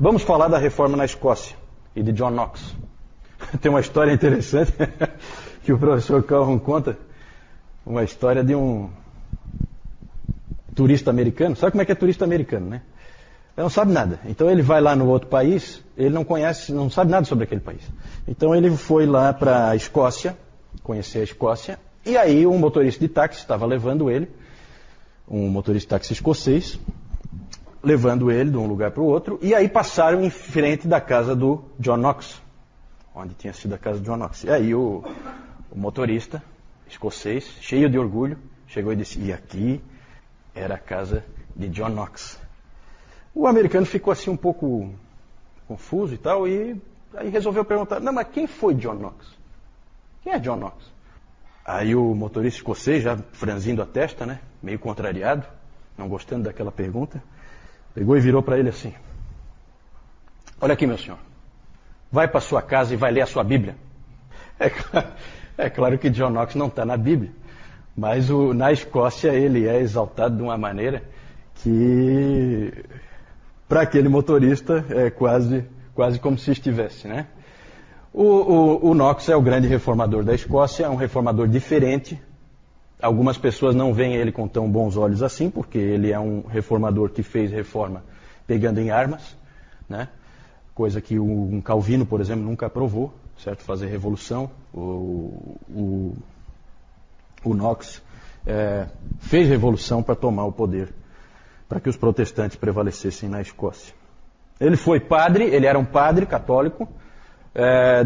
Vamos falar da reforma na Escócia e de John Knox. Tem uma história interessante que o professor Calhoun conta, uma história de um turista americano. Sabe como é que é turista americano, né? Ele não sabe nada. Então ele vai lá no outro país, ele não conhece, não sabe nada sobre aquele país. Então ele foi lá para a Escócia, conhecer a Escócia, e aí um motorista de táxi estava levando ele, um motorista de táxi escocês, levando ele de um lugar para o outro, e aí passaram em frente da casa do John Knox, onde tinha sido a casa do John Knox. E aí o motorista escocês, cheio de orgulho, chegou e disse, e aqui era a casa de John Knox. O americano ficou assim um pouco confuso e tal, e aí resolveu perguntar, não, mas quem foi John Knox? Quem é John Knox? Aí o motorista escocês, já franzindo a testa, né, meio contrariado, não gostando daquela pergunta, pegou e virou para ele assim, olha aqui, meu senhor, vai para sua casa e vai ler a sua Bíblia. É claro que John Knox não está na Bíblia, mas na Escócia ele é exaltado de uma maneira que, para aquele motorista, é quase como se estivesse, né? O Knox é o grande reformador da Escócia, é um reformador diferente. Algumas pessoas não veem ele com tão bons olhos assim, porque ele é um reformador que fez reforma pegando em armas, né? Coisa que um Calvino, por exemplo, nunca aprovou, certo? Fazer revolução. O Knox fez revolução para tomar o poder, para que os protestantes prevalecessem na Escócia. Ele foi padre, ele era um padre católico,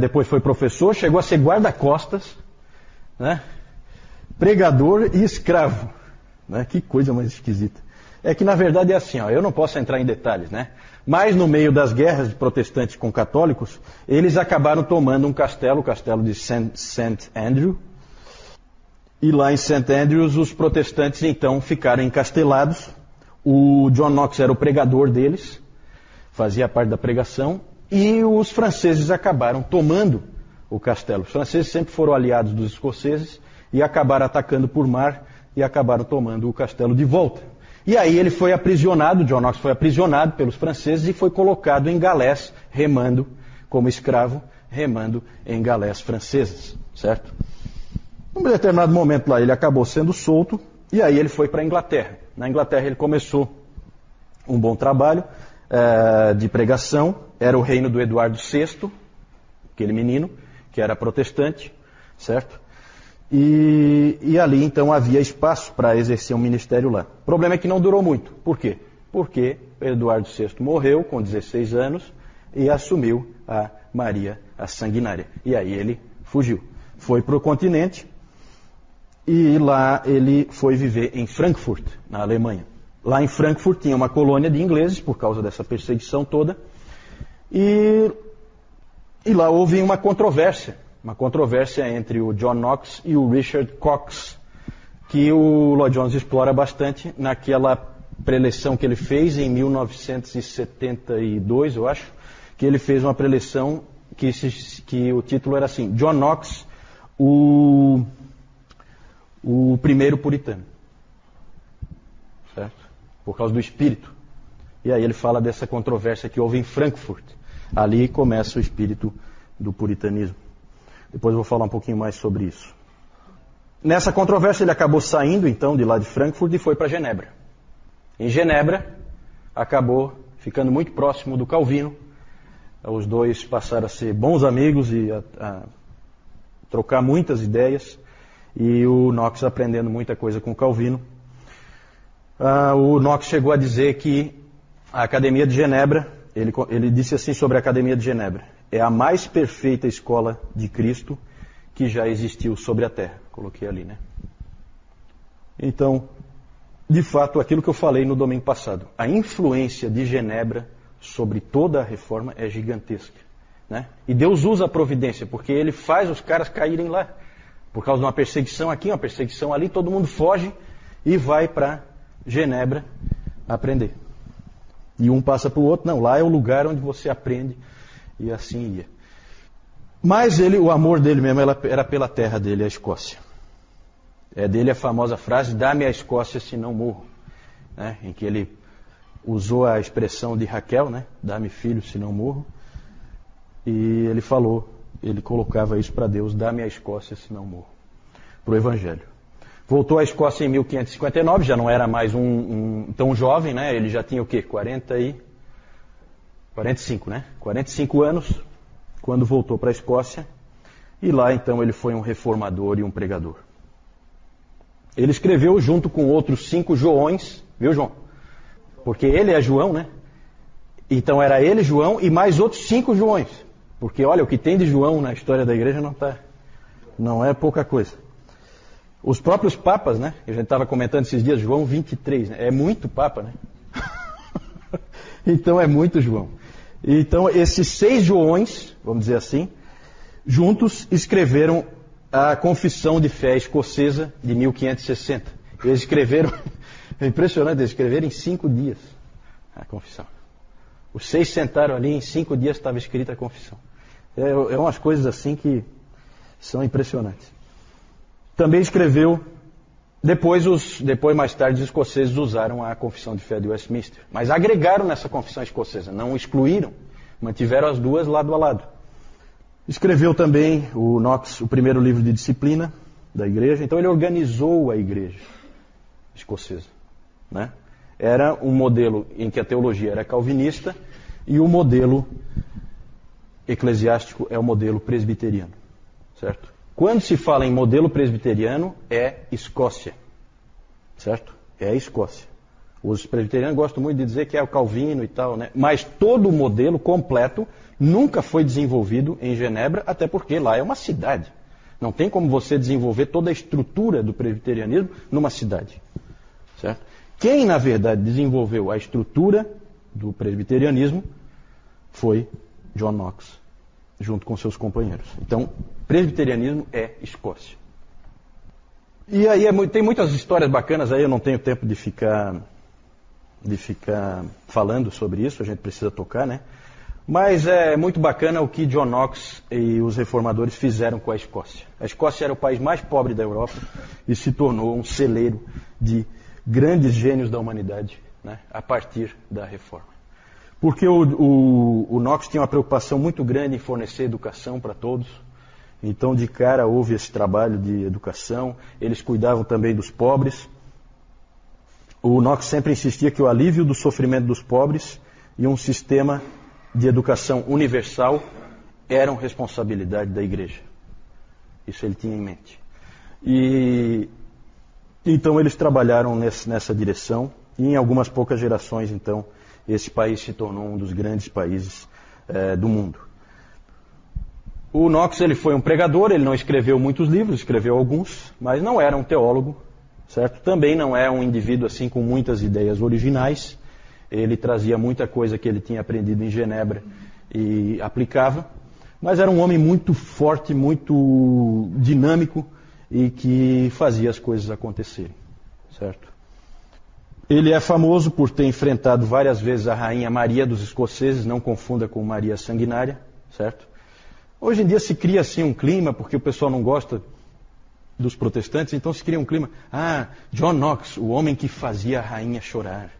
depois foi professor, chegou a ser guarda-costas, né? Pregador e escravo, né? Que coisa mais esquisita. É que na verdade é assim, ó, eu não posso entrar em detalhes, né? Mas no meio das guerras de protestantes com católicos, eles acabaram tomando um castelo, o castelo de St. Andrew. E lá em St. Andrews os protestantes então ficaram encastelados. O John Knox era o pregador deles, fazia parte da pregação, e os franceses acabaram tomando o castelo. Os franceses sempre foram aliados dos escoceses e acabaram atacando por mar e acabaram tomando o castelo de volta. E aí ele foi aprisionado, John Knox foi aprisionado pelos franceses e foi colocado em galés, remando como escravo, remando em galés francesas, certo? Num determinado momento lá ele acabou sendo solto e aí ele foi para a Inglaterra. Na Inglaterra ele começou um bom trabalho de pregação, era o reino do Eduardo VI, aquele menino que era protestante, certo? E ali então havia espaço para exercer um ministério lá. O problema é que não durou muito. Por quê? Porque Eduardo VI morreu com 16 anos e assumiu a Maria a Sanguinária. E aí ele fugiu. Foi para o continente e lá ele foi viver em Frankfurt, na Alemanha. Lá em Frankfurt tinha uma colônia de ingleses por causa dessa perseguição toda. E lá houve uma controvérsia entre o John Knox e o Richard Cox, que o Lloyd Jones explora bastante naquela preleção que ele fez em 1972, eu acho, que ele fez uma preleção que o título era assim, John Knox, o primeiro puritano, certo? Por causa do espírito. E aí ele fala dessa controvérsia que houve em Frankfurt. Ali começa o espírito do puritanismo. Depois eu vou falar um pouquinho mais sobre isso. Nessa controvérsia ele acabou saindo então de lá de Frankfurt e foi para Genebra. Em Genebra acabou ficando muito próximo do Calvino. Os dois passaram a ser bons amigos e a trocar muitas ideias. E o Knox aprendendo muita coisa com o Calvino. O Knox chegou a dizer que a Academia de Genebra, ele disse assim sobre a Academia de Genebra, é a mais perfeita escola de Cristo que já existiu sobre a Terra. Coloquei ali, né? Então, de fato, aquilo que eu falei no domingo passado, a influência de Genebra sobre toda a reforma é gigantesca, né? E Deus usa a providência, porque Ele faz os caras caírem lá. Por causa de uma perseguição aqui, uma perseguição ali, todo mundo foge e vai para Genebra aprender. E um passa para o outro, não, lá é o lugar onde você aprende. E assim ia. Mas o amor dele mesmo era pela terra dele, a Escócia. É dele a famosa frase, dá-me a Escócia se não morro. Né? Em que ele usou a expressão de Raquel, né? Dá-me filho, se não morro. E ele falou, ele colocava isso para Deus, dá-me a Escócia, se não morro. Para o Evangelho. Voltou à Escócia em 1559, já não era mais tão jovem, né? Ele já tinha o quê? 45, né? 45 anos, quando voltou para a Escócia. E lá, então, ele foi um reformador e um pregador. Ele escreveu junto com outros 5 Joões, viu, João? Porque ele é João, né? Então era ele, João, e mais outros 5 Joões. Porque, olha, o que tem de João na história da igreja não é pouca coisa. Os próprios papas, né? A gente estava comentando esses dias, João 23, né? É muito papa, né? Então é muito João. Então esses 6 Joões, vamos dizer assim, juntos escreveram a Confissão de Fé Escocesa de 1560. Eles escreveram, é impressionante, eles escreveram em 5 dias a confissão. Os 6 sentaram ali, em 5 dias estava escrita a confissão. É umas coisas assim que são impressionantes. Também escreveu, depois mais tarde, os escoceses usaram a Confissão de Fé de Westminster. Mas agregaram nessa Confissão Escocesa, não excluíram, mantiveram as duas lado a lado. Escreveu também o Knox, o primeiro livro de disciplina da igreja. Então ele organizou a igreja escocesa, né? Era um modelo em que a teologia era calvinista e o modelo eclesiástico é o modelo presbiteriano, certo? Quando se fala em modelo presbiteriano, é Escócia, certo? É a Escócia. Os presbiterianos gostam muito de dizer que é o Calvino e tal, né? Mas todo o modelo completo nunca foi desenvolvido em Genebra, até porque lá é uma cidade. Não tem como você desenvolver toda a estrutura do presbiterianismo numa cidade, certo? Quem, na verdade, desenvolveu a estrutura do presbiterianismo foi John Knox, junto com seus companheiros. Então, presbiterianismo é Escócia. E aí tem muitas histórias bacanas aí, eu não tenho tempo de ficar falando sobre isso, a gente precisa tocar, né? Mas é muito bacana o que John Knox e os reformadores fizeram com a Escócia. A Escócia era o país mais pobre da Europa e se tornou um celeiro de grandes gênios da humanidade, né, a partir da reforma. Porque o Knox tinha uma preocupação muito grande em fornecer educação para todos. Então, de cara, houve esse trabalho de educação. Eles cuidavam também dos pobres. O Knox sempre insistia que o alívio do sofrimento dos pobres e um sistema de educação universal eram responsabilidade da igreja. Isso ele tinha em mente. E então eles trabalharam nessa direção. E em algumas poucas gerações, então, esse país se tornou um dos grandes países do mundo. O Knox, ele foi um pregador, ele não escreveu muitos livros, escreveu alguns, mas não era um teólogo, certo? Também não é um indivíduo assim com muitas ideias originais. Ele trazia muita coisa que ele tinha aprendido em Genebra e aplicava, mas era um homem muito forte, muito dinâmico e que fazia as coisas acontecerem, certo? Ele é famoso por ter enfrentado várias vezes a rainha Maria dos escoceses, não confunda com Maria Sanguinária, certo? Hoje em dia se cria assim um clima, porque o pessoal não gosta dos protestantes, então se cria um clima, John Knox, o homem que fazia a rainha chorar,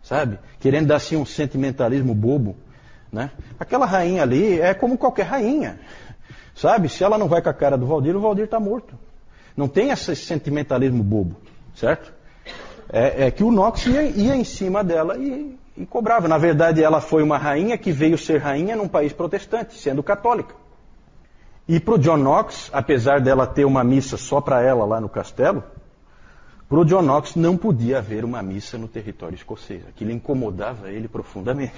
sabe? Querendo dar assim um sentimentalismo bobo, né? Aquela rainha ali é como qualquer rainha, sabe? Se ela não vai com a cara do Valdir, o Valdir está morto. Não tem esse sentimentalismo bobo, certo? É que o Knox ia em cima dela e cobrava. Na verdade, ela foi uma rainha que veio ser rainha num país protestante, sendo católica. E para o John Knox, apesar dela ter uma missa só para ela lá no castelo, para o John Knox não podia haver uma missa no território escocês. Aquilo incomodava ele profundamente.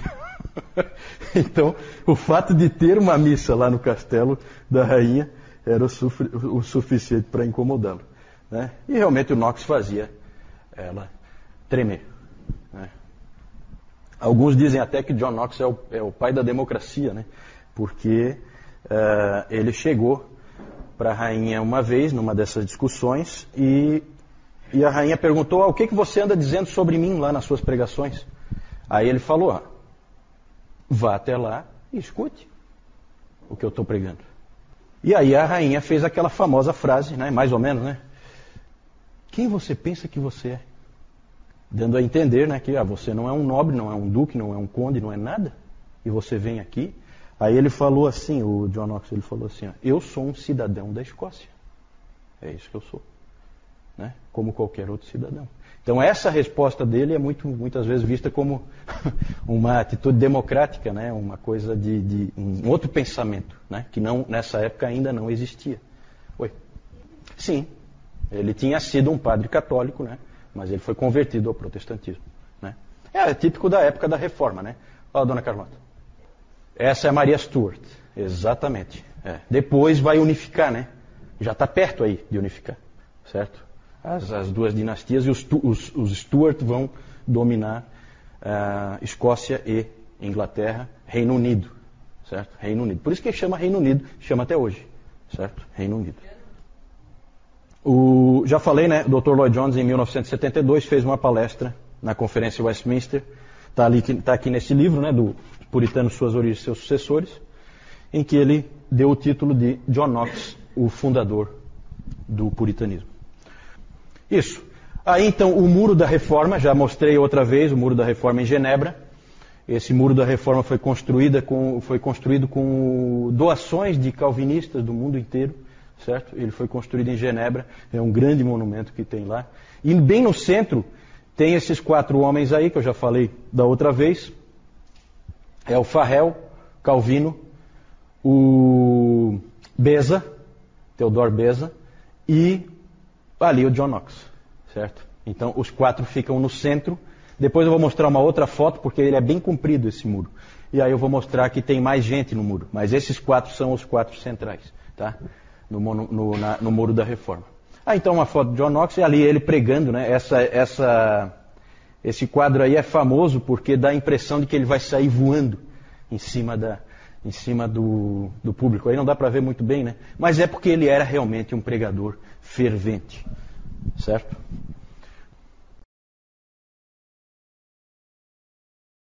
Então, o fato de ter uma missa lá no castelo da rainha era o suficiente para incomodá-lo, né? E realmente o Knox fazia ela tremer, né? Alguns dizem até que John Knox é o pai da democracia, né? Porque ele chegou para a rainha uma vez, numa dessas discussões, e a rainha perguntou, o que você anda dizendo sobre mim lá nas suas pregações? Aí ele falou, vá até lá e escute o que eu estou pregando. E aí a rainha fez aquela famosa frase, né? Mais ou menos, né? Quem você pensa que você é? dando a entender, né, que você não é um nobre, não é um duque, não é um conde, não é nada, e você vem aqui. Aí ele falou assim, o John Knox, ele falou assim, ó, eu sou um cidadão da Escócia. É isso que eu sou, né? Como qualquer outro cidadão. Então essa resposta dele é muitas vezes vista como uma atitude democrática, né? Uma coisa de um outro pensamento, né? Que não, nessa época ainda não existia. Oi? Sim, ele tinha sido um padre católico, né? Mas ele foi convertido ao protestantismo, né? É típico da época da Reforma, né? Ó, dona Carlota. Essa é a Maria Stuart, exatamente. É. Depois vai unificar, né? Já está perto aí de unificar, certo? As duas dinastias e os Stuart vão dominar Escócia e Inglaterra, Reino Unido, certo? Reino Unido. Por isso que chama Reino Unido, chama até hoje, certo? Reino Unido. Já falei, né? O Dr. Lloyd Jones, em 1972, fez uma palestra na Conferência Westminster. Está aqui nesse livro, né? Do Puritano, Suas Origens e Seus Sucessores, em que ele deu o título de John Knox, o fundador do puritanismo. Isso. Aí então o Muro da Reforma, já mostrei outra vez, o Muro da Reforma em Genebra. Esse Muro da Reforma foi construído com doações de calvinistas do mundo inteiro, certo? Ele foi construído em Genebra, é um grande monumento que tem lá. E bem no centro tem esses 4 homens aí, que eu já falei da outra vez. É o Farel, Calvino, o Beza, Theodore Beza, e ali o John Knox, certo? Então os 4 ficam no centro. Depois eu vou mostrar uma outra foto, porque ele é bem comprido esse muro. E aí eu vou mostrar que tem mais gente no muro. Mas esses 4 são os 4 centrais, tá? No Muro da Reforma. Então uma foto de John Knox, e ali ele pregando, né? Esse quadro aí é famoso porque dá a impressão de que ele vai sair voando em cima do público. Aí não dá para ver muito bem, né? Mas é porque ele era realmente um pregador fervente, certo?